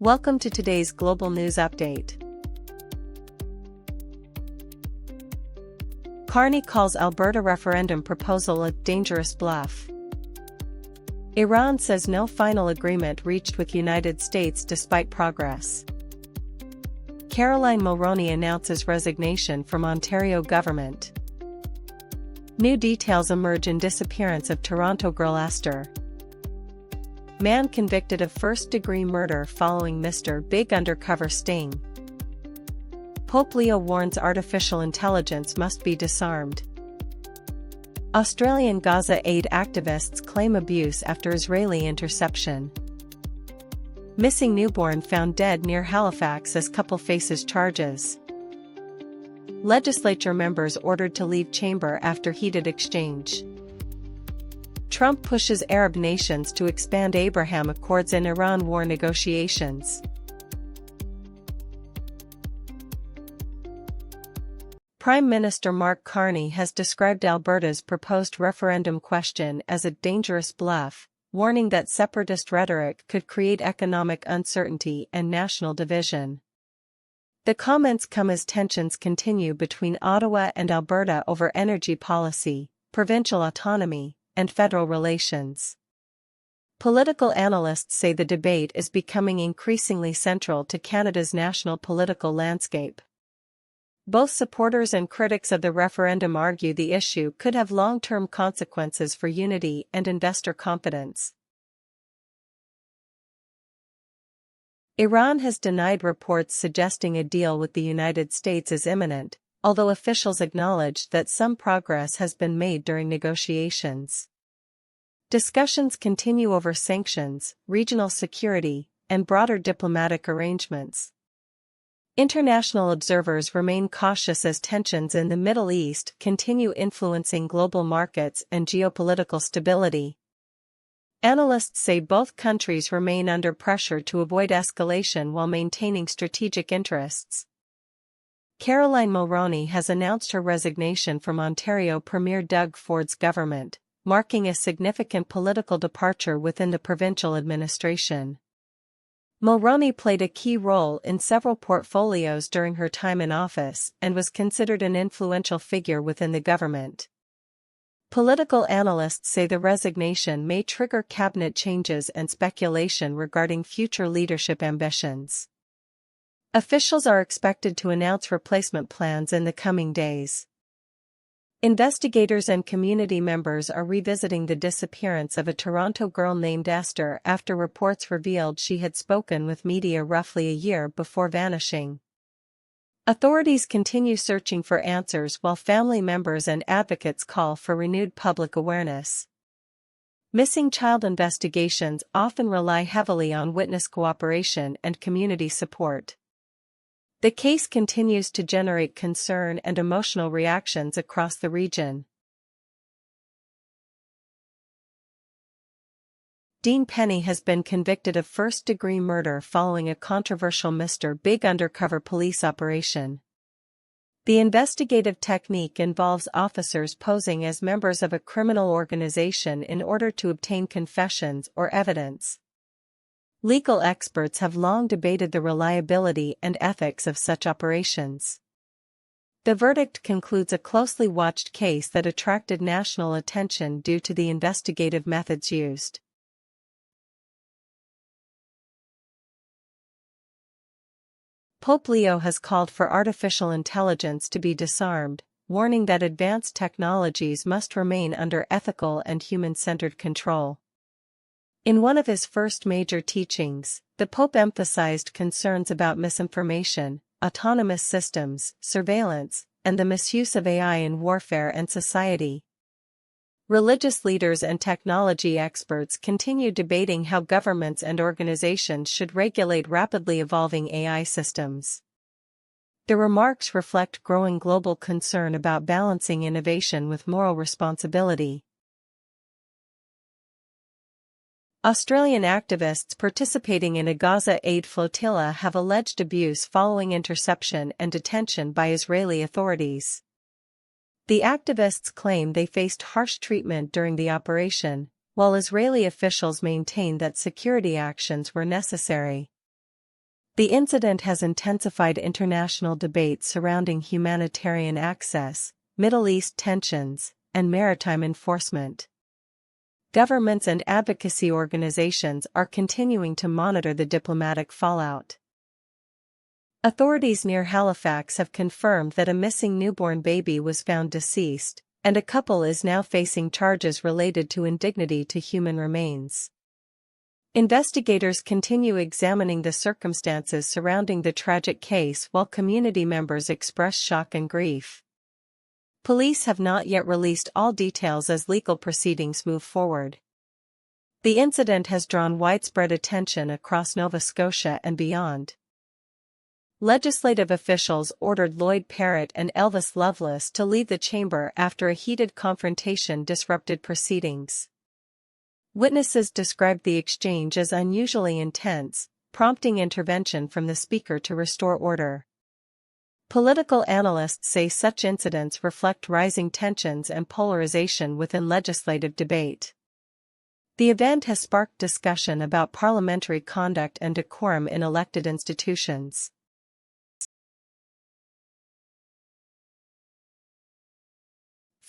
Welcome to today's Global News Update. Carney calls Alberta referendum proposal a dangerous bluff. Iran says no final agreement reached with United States despite progress. Caroline Mulroney announces resignation from Ontario government. New details emerge in disappearance of Toronto girl Esther. Man convicted of first-degree murder following Mr. Big undercover sting. Pope Leo warns artificial intelligence must be disarmed. Australian Gaza aid activists claim abuse after Israeli interception. Missing newborn found dead near Halifax as couple faces charges. Legislature members ordered to leave chamber after heated exchange. Trump pushes Arab nations to expand Abraham Accords in Iran war negotiations. Prime Minister Mark Carney has described Alberta's proposed referendum question as a dangerous bluff, warning that separatist rhetoric could create economic uncertainty and national division. The comments come as tensions continue between Ottawa and Alberta over energy policy, provincial autonomy, and federal relations. Political analysts say the debate is becoming increasingly central to Canada's national political landscape. Both supporters and critics of the referendum argue the issue could have long-term consequences for unity and investor confidence. Iran has denied reports suggesting a deal with the United States is imminent, although officials acknowledge that some progress has been made during negotiations. Discussions continue over sanctions, regional security, and broader diplomatic arrangements. International observers remain cautious as tensions in the Middle East continue influencing global markets and geopolitical stability. Analysts say both countries remain under pressure to avoid escalation while maintaining strategic interests. Caroline Mulroney has announced her resignation from Ontario Premier Doug Ford's government, marking a significant political departure within the provincial administration. Mulroney played a key role in several portfolios during her time in office and was considered an influential figure within the government. Political analysts say the resignation may trigger cabinet changes and speculation regarding future leadership ambitions. Officials are expected to announce replacement plans in the coming days. Investigators and community members are revisiting the disappearance of a Toronto girl named Esther after reports revealed she had spoken with media roughly a year before vanishing. Authorities continue searching for answers while family members and advocates call for renewed public awareness. Missing child investigations often rely heavily on witness cooperation and community support. The case continues to generate concern and emotional reactions across the region. Dean Penny has been convicted of first-degree murder following a controversial Mr. Big undercover police operation. The investigative technique involves officers posing as members of a criminal organization in order to obtain confessions or evidence. Legal experts have long debated the reliability and ethics of such operations. The verdict concludes a closely watched case that attracted national attention due to the investigative methods used. Pope Leo has called for artificial intelligence to be disarmed, warning that advanced technologies must remain under ethical and human-centered control. In one of his first major teachings, the Pope emphasized concerns about misinformation, autonomous systems, surveillance, and the misuse of AI in warfare and society. Religious leaders and technology experts continue debating how governments and organizations should regulate rapidly evolving AI systems. The remarks reflect growing global concern about balancing innovation with moral responsibility. Australian activists participating in a Gaza aid flotilla have alleged abuse following interception and detention by Israeli authorities. The activists claim they faced harsh treatment during the operation, while Israeli officials maintain that security actions were necessary. The incident has intensified international debate surrounding humanitarian access, Middle East tensions, and maritime enforcement. Governments and advocacy organizations are continuing to monitor the diplomatic fallout. Authorities near Halifax have confirmed that a missing newborn baby was found deceased, and a couple is now facing charges related to indignity to human remains. Investigators continue examining the circumstances surrounding the tragic case while community members express shock and grief. Police have not yet released all details as legal proceedings move forward. The incident has drawn widespread attention across Nova Scotia and beyond. Legislative officials ordered Lloyd Parrott and Elvis Loveless to leave the chamber after a heated confrontation disrupted proceedings. Witnesses described the exchange as unusually intense, prompting intervention from the Speaker to restore order. Political analysts say such incidents reflect rising tensions and polarization within legislative debate. The event has sparked discussion about parliamentary conduct and decorum in elected institutions.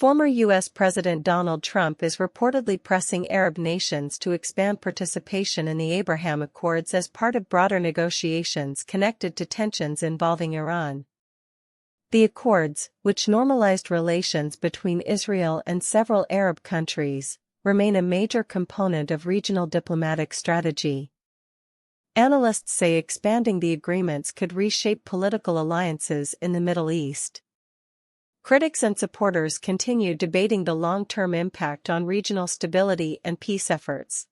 Former U.S. President Donald Trump is reportedly pressing Arab nations to expand participation in the Abraham Accords as part of broader negotiations connected to tensions involving Iran. The accords, which normalized relations between Israel and several Arab countries, remain a major component of regional diplomatic strategy. Analysts say expanding the agreements could reshape political alliances in the Middle East. Critics and supporters continue debating the long-term impact on regional stability and peace efforts.